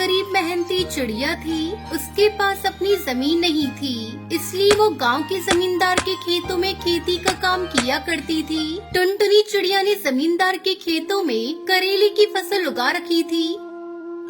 गरीब मेहनती चिड़िया थी, उसके पास अपनी जमीन नहीं थी, इसलिए वो गांव के जमींदार के खेतों में खेती का काम किया करती थी। टुनटुनी चिड़िया ने जमींदार के खेतों में करेले की फसल उगा रखी थी।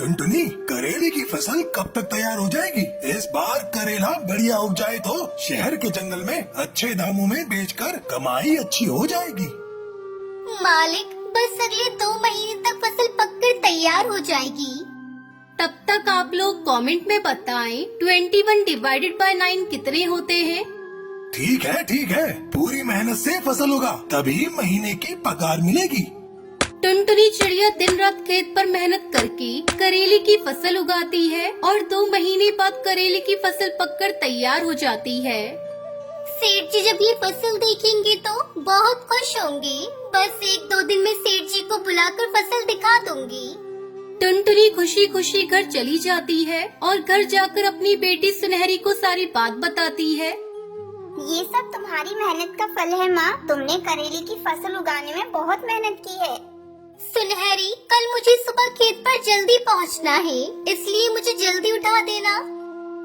टुनटुनी, करेले की फसल कब तक तैयार हो जाएगी? इस बार करेला बढ़िया उग जाए तो शहर के जंगल में अच्छे दामों में बेचकर कमाई अच्छी हो जाएगी। मालिक, बस अगले 2 महीने तक फसल पककर तैयार हो जाएगी। तब तक आप लोग कमेंट में बताएं 21 डिवाइडेड बाय 9 कितने होते हैं। ठीक है, पूरी मेहनत से फसल होगा तभी महीने की पगार मिलेगी। टुनटुनी चिड़िया दिन रात खेत पर मेहनत करके करेले की फसल उगाती है और 2 महीने बाद करेले की फसल पककर तैयार हो जाती है। सेठ जी जब ये फसल देखेंगे तो बहुत खुश होंगे। बस 1-2 दिन में सेठ जी को बुलाकर फसल दिखा दूंगी। टुनटुनी खुशी खुशी घर चली जाती है और घर जाकर अपनी बेटी सुनहरी को सारी बात बताती है। ये सब तुम्हारी मेहनत का फल है माँ। तुमने करेले की फसल उगाने में बहुत मेहनत की है। सुनहरी, कल मुझे सुबह खेत पर जल्दी पहुँचना है, इसलिए मुझे जल्दी उठा देना।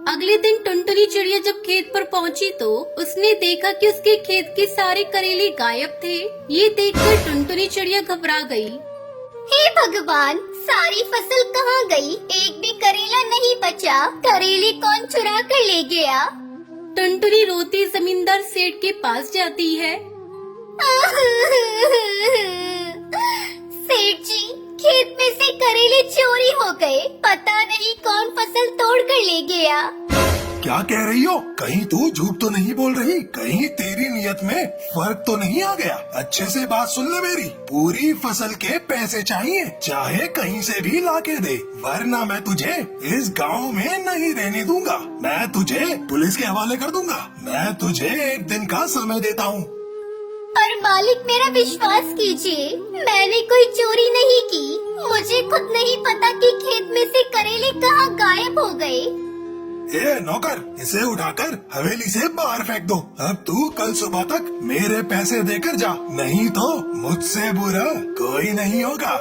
अगले दिन टुनटुनी चिड़िया जब खेत पर पहुंची तो उसने देखा कि उसके खेत के सारे करेले गायब थे। ये देखकर टुनटुनी चिड़िया घबरा गई। हे भगवान, सारी फसल कहाँ गई? एक भी करेला नहीं बचा। करेले कौन चुरा कर ले गया? टुनटुनी रोती जमींदार सेठ के पास जाती है। सेठ जी, खेत में से करेले चोरी हो गए। पता नहीं कौन फसल तोड़ कर ले गया। क्या कह रही हो? कहीं तू झूठ तो नहीं बोल रही? कहीं तेरी नियत में फर्क तो नहीं आ गया? अच्छे से बात सुन ले मेरी। पूरी फसल के पैसे चाहिए, चाहे कहीं से भी लाके दे, वरना मैं तुझे इस गांव में नहीं रहने दूंगा। मैं तुझे पुलिस के हवाले कर दूंगा। मैं तुझे 1 दिन का समय देता हूँ। पर मालिक, मेरा विश्वास कीजिए, मैंने कोई चोरी नहीं की। मुझे खुद नहीं पता कि खेत में से करेले कहाँ गायब हो गए। ए नौकर, इसे उठाकर हवेली से बाहर फेंक दो। अब तू कल सुबह तक मेरे पैसे देकर जा, नहीं तो मुझसे बुरा कोई नहीं होगा।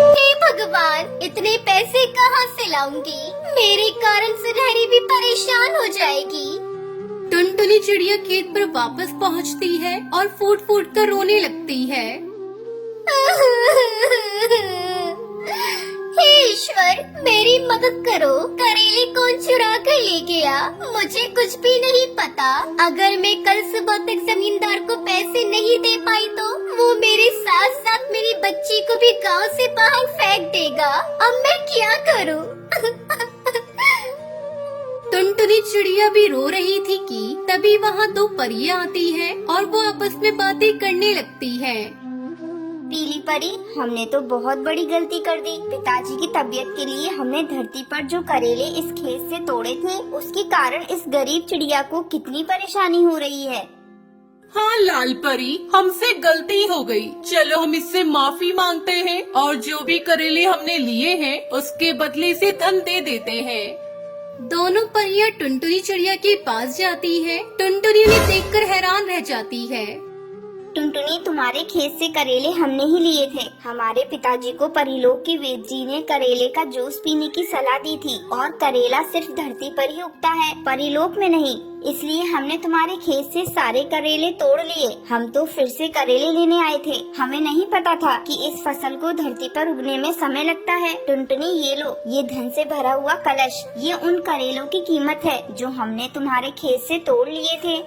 हे भगवान, इतने पैसे कहाँ से लाऊंगी? मेरे कारण सुनहरी भी परेशान हो जाएगी। टुनटुनी चिड़िया खेत पर वापस पहुंचती है और फूट फूट कर रोने लगती है। हे ईश्वर, मेरी मदद करो। करेले कौन चुरा कर ले गया? मुझे कुछ भी नहीं पता। अगर मैं कल सुबह तक जमींदार को पैसे नहीं दे पाई तो वो मेरे साथ साथ मेरी बच्ची को भी गांव से बाहर फेंक देगा। अब मैं क्या करूं? टुनटुनी चिड़िया भी रो रही थी कि तभी वहाँ 2 परियां आती हैं और वो आपस में बातें करने लगती हैं। पीली परी, हमने तो बहुत बड़ी गलती कर दी। पिताजी की तबीयत के लिए हमने धरती पर जो करेले इस खेत से तोड़े थे, उसके कारण इस गरीब चिड़िया को कितनी परेशानी हो रही है। हाँ लाल परी, हमसे गलती हो गई। चलो हम इससे माफी मांगते हैं और जो भी करेले हमने लिए हैं उसके बदले से धन दे देते हैं। दोनों परियां टुनटुनी चिड़िया के पास जाती है। टुनटुनी उन्हें देखकर हैरान रह जाती है। टुनटुनी, तुम्हारे खेत से करेले हमने ही लिए थे। हमारे पिताजी को परिलोक के वेद जी ने करेले का जूस पीने की सलाह दी थी और करेला सिर्फ धरती पर ही उगता है, परिलोक में नहीं। इसलिए हमने तुम्हारे खेत से सारे करेले तोड़ लिए। हम तो फिर से करेले लेने आए थे। हमें नहीं पता था कि इस फसल को धरती पर उगने में समय लगता है। टुनटुनी, ये लो, ये धन से भरा हुआ कलश। ये उन करेलों की कीमत है जो हमने तुम्हारे खेत से तोड़ लिए थे।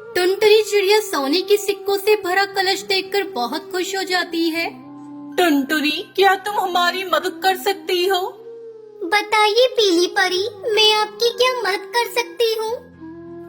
टुनटुनी चिड़िया सोने के सिक्कों से भरा कलश देखकर बहुत खुश हो जाती है। टुनटुनी, क्या तुम हमारी मदद कर सकती हो? बताइए पीली परी, मैं आपकी क्या मदद कर सकती हूँ?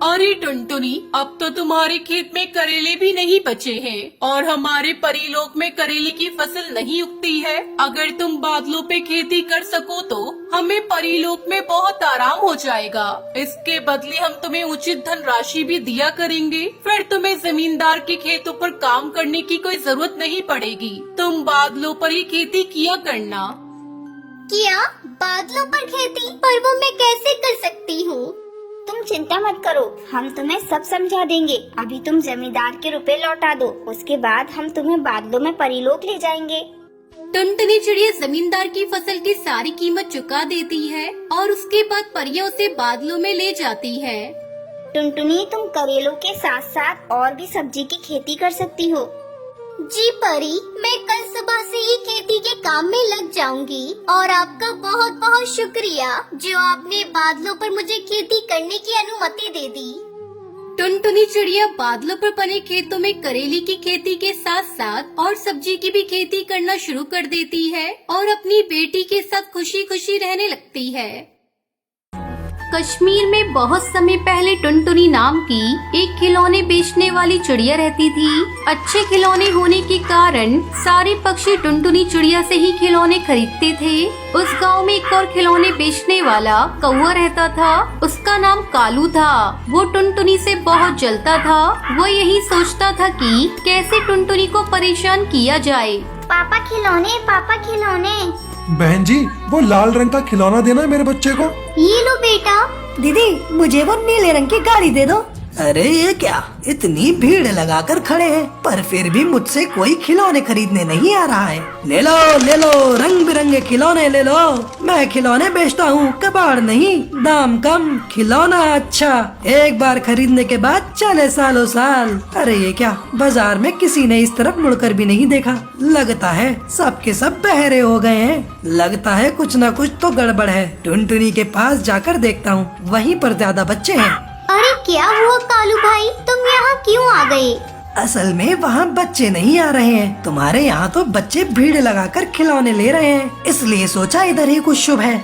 अरे टुनटुनी, अब तो तुम्हारे खेत में करेले भी नहीं बचे हैं और हमारे परिलोक में करेले की फसल नहीं उगती है। अगर तुम बादलों पे खेती कर सको तो हमें परिलोक में बहुत आराम हो जाएगा। इसके बदले हम तुम्हें उचित धनराशि भी दिया करेंगे। फिर तुम्हें जमींदार के खेतों पर काम करने की कोई जरूरत नहीं पड़ेगी। तुम बादलों पर ही खेती किया करना। क्या बादलों पर खेती? पर वो मैं कैसे कर सकती हूँ? तुम चिंता मत करो, हम तुम्हें सब समझा देंगे। अभी तुम जमींदार के रुपए लौटा दो, उसके बाद हम तुम्हें बादलों में परिलोक ले जाएंगे। टुनटुनी चिड़िया जमींदार की फसल की सारी कीमत चुका देती है और उसके बाद परियां उसे बादलों में ले जाती है। टुनटुनी, तुम करेलों के साथ साथ और भी सब्जी की खेती कर सकती हो। जी परी, मैं कल सुबह से ही खेती के काम में लग जाऊंगी और आपका बहुत बहुत शुक्रिया जो आपने बादलों पर मुझे खेती करने की अनुमति दे दी। टुनटुनी चिड़िया बादलों पर बने खेतों में करेले की खेती के साथ साथ और सब्जी की भी खेती करना शुरू कर देती है और अपनी बेटी के साथ खुशी खुशी रहने लगती है। कश्मीर में बहुत समय पहले टुनटुनी नाम की एक खिलौने बेचने वाली चिड़िया रहती थी। अच्छे खिलौने होने के कारण सारे पक्षी टुनटुनी चिड़िया से ही खिलौने खरीदते थे। उस गांव में एक और खिलौने बेचने वाला कौवा रहता था। उसका नाम कालू था। वो टुनटुनी से बहुत जलता था। वो यही सोचता था कि कैसे टुनटुनी को परेशान किया जाए। पापा खिलौने, पापा खिलौने। बहन जी, वो लाल रंग का खिलौना देना मेरे बच्चे को। ये लो बेटा। दीदी, मुझे वो नीले रंग की गाड़ी दे दो। अरे ये क्या, इतनी भीड़ लगाकर खड़े हैं पर फिर भी मुझसे कोई खिलौने खरीदने नहीं आ रहा है। ले लो रंग बिरंगे खिलौने ले लो। मैं खिलौने बेचता हूँ, कबाड़ नहीं। दाम कम, खिलौना अच्छा, एक बार खरीदने के बाद चले सालों साल। अरे ये क्या, बाजार में किसी ने इस तरफ मुड़कर भी नहीं देखा। लगता है सबके सब बहरे हो गए हैं। लगता है कुछ न कुछ तो गड़बड़ है। टुनटुनी के पास जाकर देखता हूँ, वहीं पर ज्यादा बच्चे हैं। अरे क्या हुआ कालू भाई, तुम यहाँ क्यों आ गए? असल में वहाँ बच्चे नहीं आ रहे हैं। तुम्हारे यहाँ तो बच्चे भीड़ लगाकर खिलौने ले रहे हैं, इसलिए सोचा इधर ही कुछ शुभ है।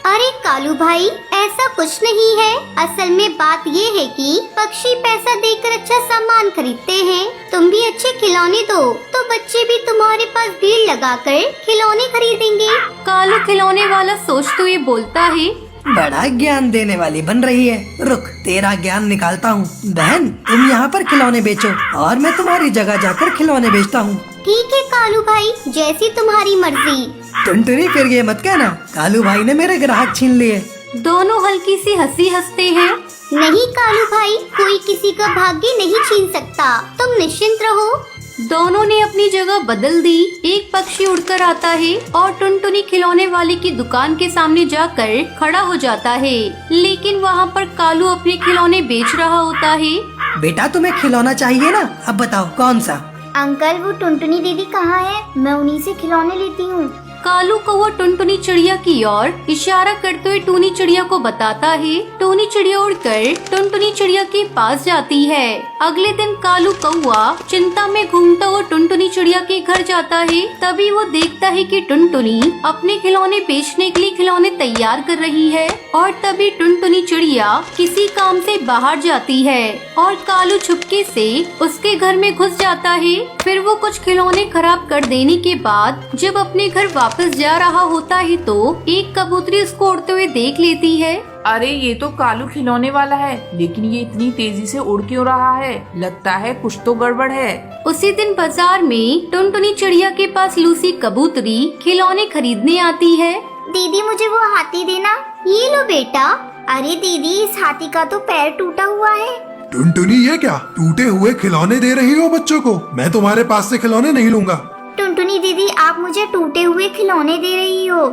अरे कालू भाई, ऐसा कुछ नहीं है। असल में बात ये है कि पक्षी पैसा देकर अच्छा सामान खरीदते हैं। तुम भी अच्छे खिलौने दो तो बच्चे भी तुम्हारे पास भीड़ लगाकर खिलौने खरीदेंगे। कालू खिलौने वाला सोचते हुए बोलता है। बड़ा ज्ञान देने वाली बन रही है। रुक, तेरा ज्ञान निकालता हूँ। बहन, तुम यहाँ पर खिलौने बेचो और मैं तुम्हारी जगह जाकर खिलौने बेचता हूँ। ठीक है कालू भाई, जैसी तुम्हारी मर्जी। टुनटुनी, फिर ये मत कहना कालू भाई ने मेरे ग्राहक छीन लिए। दोनों हल्की सी हंसी हंसते हैं। नहीं कालू भाई, कोई किसी का भाग्य नहीं छीन सकता, तुम निश्चिंत रहो। दोनों ने अपनी जगह बदल दी। एक पक्षी उड़कर आता है और टुनटुनी खिलौने वाले की दुकान के सामने जाकर खड़ा हो जाता है, लेकिन वहाँ पर कालू अपने खिलौने बेच रहा होता है। बेटा, तुम्हें खिलौना चाहिए ना? अब बताओ कौन सा? अंकल, वो टुनटुनी दीदी कहाँ है? मैं उन्हीं से खिलौने लेती हूँ। कालू कौवा टुनटुनी चिड़िया की ओर इशारा करते हुए टूनी चिड़िया को बताता है। टूनी चिड़िया उड़कर टुनटुनी चिड़िया के पास जाती है। अगले दिन कालू कौवा चिंता में घूमता हुआ टुनटुनी चिड़िया के घर जाता है। तभी वो देखता है कि टुनटुनी अपने खिलौने बेचने के लिए खिलौने तैयार कर रही है और तभी टुनटुनी चिड़िया किसी काम से बाहर जाती है और कालू छुपके से उसके घर में घुस जाता है। फिर वो कुछ खिलौने खराब कर देने के बाद जब अपने घर वापस जा रहा होता है तो एक कबूतरी उसको उड़ते हुए देख लेती है। अरे ये तो कालू खिलौने वाला है, लेकिन ये इतनी तेजी से उड़ क्यों रहा है? लगता है कुछ तो गड़बड़ है। उसी दिन बाजार में टुनटुनी चिड़िया के पास लूसी कबूतरी खिलौने खरीदने आती है। दीदी, मुझे वो हाथी देना। ये लो बेटा। अरे दीदी, इस हाथी का तो पैर टूटा हुआ है। टुनटुनी, ये क्या टूटे हुए खिलौने दे रही हो बच्चों को? मैं तुम्हारे पास से खिलौने नहीं लूंगा। टुनटुनी दीदी, आप मुझे टूटे हुए खिलौने दे रही हो।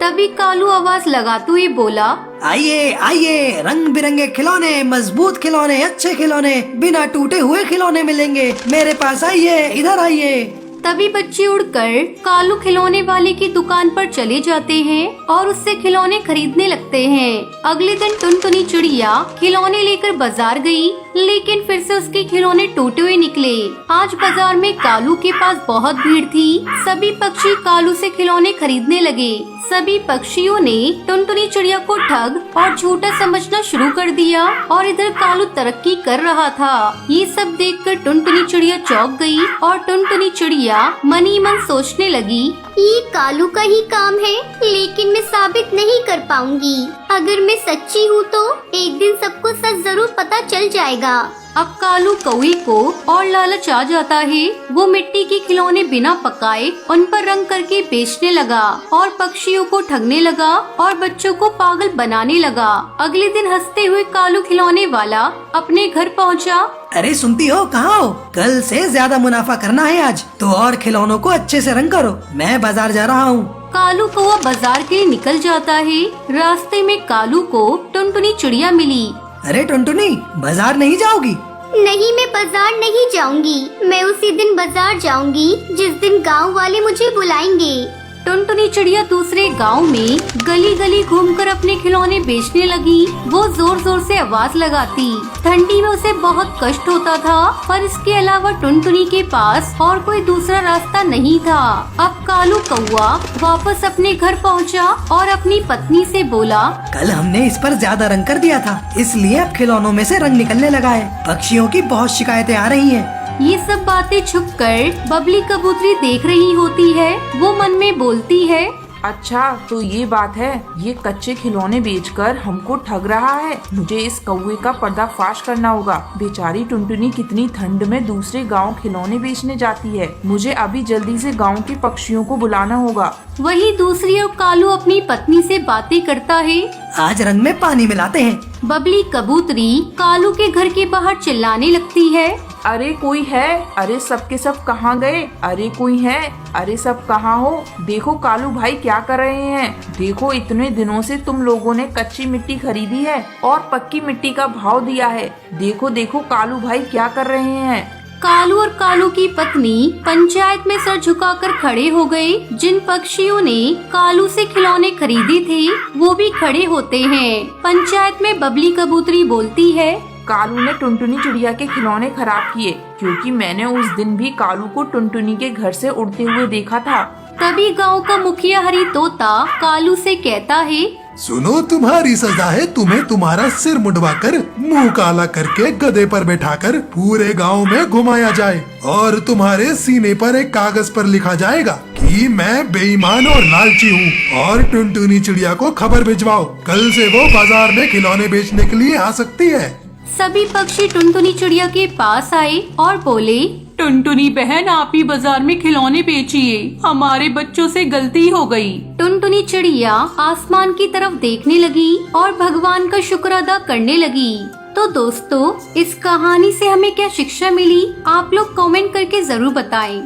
तभी कालू आवाज लगाते हुए बोला। आइए आइए, रंग बिरंगे खिलौने, मजबूत खिलौने, अच्छे खिलौने, बिना टूटे हुए खिलौने मिलेंगे। मेरे पास आइए, इधर आइए। तभी बच्चे उड़कर कालू खिलौने वाले की दुकान पर चले जाते हैं और उससे खिलौने खरीदने लगते हैं। अगले दिन टुनटुनी चिड़िया खिलौने लेकर बाजार गई, लेकिन फिर से उसके खिलौने टूटे हुए निकले। आज बाजार में कालू के पास बहुत भीड़ थी। सभी पक्षी कालू से खिलौने खरीदने लगे। सभी पक्षियों ने टुनटुनी चिड़िया को ठग और झूठा समझना शुरू कर दिया और इधर कालू तरक्की कर रहा था। ये सब देखकर टुनटुनी चिड़िया चौंक गई और टुनटुनी चिड़िया मन ही मन सोचने लगी, ये कालू का ही काम है, लेकिन मैं साबित नहीं कर पाऊंगी। अगर मैं सच्ची हूँ तो एक दिन सबको सच जरूर पता चल जाएगा। अब कालू कौवे को और लालच आ जाता है। वो मिट्टी के खिलौने बिना पकाए उन पर रंग करके बेचने लगा और पक्षियों को ठगने लगा और बच्चों को पागल बनाने लगा। अगले दिन हंसते हुए कालू खिलौने वाला अपने घर पहुंचा। अरे सुनती हो, कहाँ हो? कल से ज्यादा मुनाफा करना है आज, तो और खिलौनों को अच्छे से रंग करो। मैं बाजार जा रहा हूँ। कालू कौवा बाजार के लिए निकल जाता है। रास्ते में कालू को टुनटुनी चिड़िया मिली। अरे टुनटुनी, बाजार नहीं जाओगी? नहीं, मैं बाजार नहीं जाऊंगी। मैं उसी दिन बाजार जाऊंगी जिस दिन गांव वाले मुझे बुलाएंगे। टुनटुनी चिड़िया दूसरे गांव में गली गली घूमकर अपने खिलौने बेचने लगी। वो जोर जोर से आवाज लगाती। ठंडी में उसे बहुत कष्ट होता था, पर इसके अलावा टुनटुनी के पास और कोई दूसरा रास्ता नहीं था। अब कालू कौवा वापस अपने घर पहुंचा और अपनी पत्नी से बोला, कल हमने इस पर ज्यादा रंग कर दिया था, इसलिए अब खिलौनों में से रंग निकलने लगा है। पक्षियों की बहुत शिकायतें आ रही हैं। ये सब बातें छुपकर बबली कबूतरी देख रही होती है। वो मन में बोलती है, अच्छा तो ये बात है, ये कच्चे खिलौने बेचकर हमको ठग रहा है। मुझे इस कौवे का पर्दाफाश करना होगा। बेचारी टुनटुनी कितनी ठंड में दूसरे गांव खिलौने बेचने जाती है। मुझे अभी जल्दी से गांव के पक्षियों को बुलाना होगा। वही दूसरी ओर कालू अपनी पत्नी से बातें करता है। आज रंग में पानी मिलाते हैं। बबली कबूतरी कालू के घर के बाहर चिल्लाने लगती है, अरे कोई है? अरे सब के सब कहाँ गए? अरे कोई है? अरे सब कहाँ हो? देखो कालू भाई क्या कर रहे हैं। देखो इतने दिनों से तुम लोगों ने कच्ची मिट्टी खरीदी है और पक्की मिट्टी का भाव दिया है। देखो देखो कालू भाई क्या कर रहे हैं। कालू और कालू की पत्नी पंचायत में सर झुकाकर खड़े हो गए। जिन पक्षियों ने कालू से खिलौने खरीदे थे वो भी खड़े होते हैं। पंचायत में बबली कबूतरी बोलती है, कालू ने टुनटुनी चिड़िया के खिलौने खराब किए, क्योंकि मैंने उस दिन भी कालू को टुनटुनी के घर से उड़ते हुए देखा था। तभी गांव का मुखिया हरी तोता कालू से कहता है, सुनो, तुम्हारी सजा है तुम्हें तुम्हारा सिर मुंडवाकर मुंह काला करके गधे पर बैठाकर पूरे गांव में घुमाया जाए और तुम्हारे सीने पर एक कागज पर लिखा जाएगा कि मैं बेईमान और लालची हूँ और टुनटुनी चिड़िया को खबर भिजवाओ। कल से वो बाजार में खिलौने बेचने के लिए आ सकती है। सभी पक्षी टुनटुनी चिड़िया के पास आए और बोले, टुनटुनी बहन, आप ही बाजार में खिलौने बेचिए, हमारे बच्चों से गलती हो गई। टुनटुनी चिड़िया आसमान की तरफ देखने लगी और भगवान का शुक्र अदा करने लगी। तो दोस्तों, इस कहानी से हमें क्या शिक्षा मिली, आप लोग कमेंट करके जरूर बताएं।